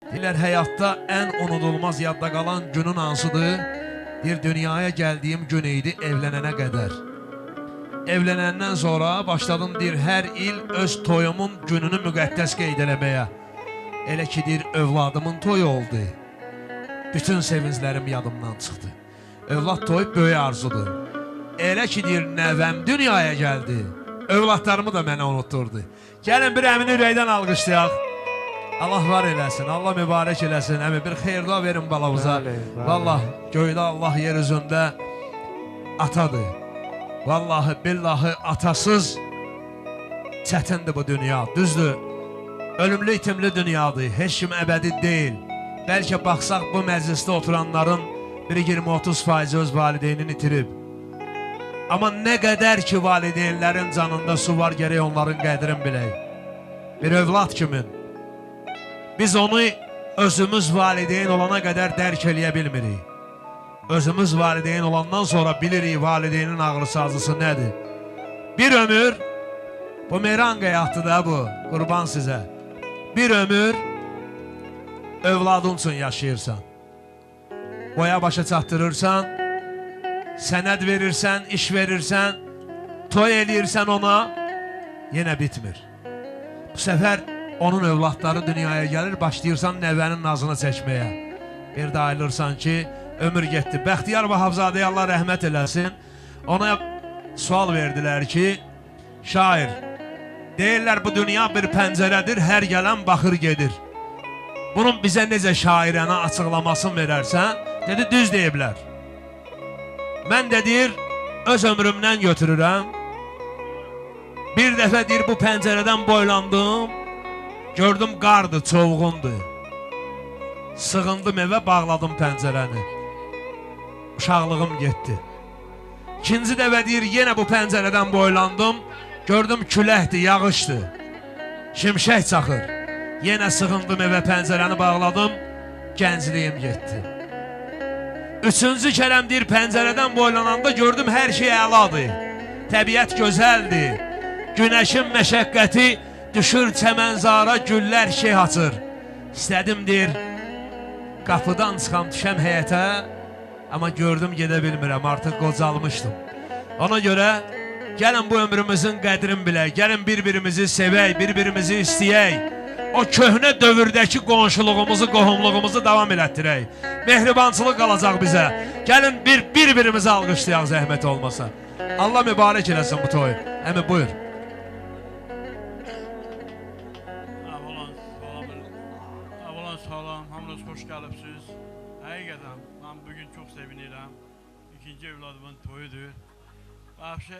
Deyirlər, həyatda ən unudulmaz yadda qalan günün hansıdır? Bir dünyaya gəldiyim gün idi evlənənə qədər. Evlənəndən sonra başladım deyir, hər il öz toyumun gününü müqəddəs qeyd eləməyə. Elə ki deyir, övladımın toyu oldu. Bütün sevinclərim yadımdan çıxdı. Övlad toyu böyük arzudur. Elə ki deyir, nəvəm dünyaya gəldi. Övladlarımı da mənə unutturdu. Gəlin bir əmini ürəkdən alqışlayaq. Allah var eləsin, Allah mübarək eləsin. Əmi bir xeyir-dua verin balamıza. Vallahi göydə Allah yer üzündə atadır. Vallahi billahi atasız çətindir bu dünya. Düzdür, ölümlü itimli dünyadır. Heç kim əbədi deyil. Bəlkə baxsaq bu məclisdə oturanların biri 20-30% öz valideynini itirib. Amma nə qədər ki valideynlərin canında su var, gərək onların qədrini bilək. Bir övlad kimin. Biz onu özümüz valideyn olana qədər dərk eləyə bilmirik. Özümüz valideyn olandan sonra bilirik valideynin ağrısı acısı nədir. Bir ömür, bu meyran qəyatdır da bu, qurban sizə. Bir ömür övladın üçün yaşayırsan. Boya başa çatdırırsan, sənəd verirsən, iş verirsən, toy eləyirsən ona, yenə bitmir. Bu səfər onun övladları dünyaya gəlir, başlayırsan nəvənin nazını çəkməyə. Bir də ayılırsan ki, ömür getdi. Bəxtiyar Vahabzadəyə Allah rəhmət eləsin. Ona sual verdilər ki, şair, deyirlər bu dünya bir pəncərədir, hər gələn baxır gedir. Bunun bizə necə şairənə açıqlamasını verərsən? Dedi, düz deyiblər. Mən də deyir, öz ömrümdən götürürəm. Bir dəfə deyir, bu pəncərədən boylandım. Gördüm qardır, çovğundur. Sığındım evə, bağladım pəncərəni. Uşaqlığım getdi. İkinci dəfə deyir, yenə bu pəncərədən boylandım. Gördüm küləkdir, yağışdır. Şimşək çaxır. Yenə sığındım evə, pəncərəni bağladım. Gəncliyim getdi. Üçüncü kərəm deyir, pəncərədən boylananda gördüm hər şey əladır. Təbiət gözəldir. Günəşin məşəqqəti düşür çəmənzara, güllər şey açır. İstədim deyir, qapıdan çıxam düşəm həyətə, amma gördüm gedə bilmirəm, artıq qocalmışdım. Ona görə gəlin bu ömrümüzün qədrini bilək, gəlin bir-birimizi sevək, bir-birimizi istəyək. O köhnə dövrdəki qonşuluğumuzu, qohumluğumuzu davam elətdirək. Mehribançılıq qalacaq bizə. Gəlin bir-birimizi alqışlayaq zəhmət olmasa. Allah mübarək eləsin bu toyu. Əmi buyur. Salam, hamınız xoş gəlibsiniz. Həqiqətən, mən bugün çox sevinirəm. İkinci evladımın toyudur. Vəbşə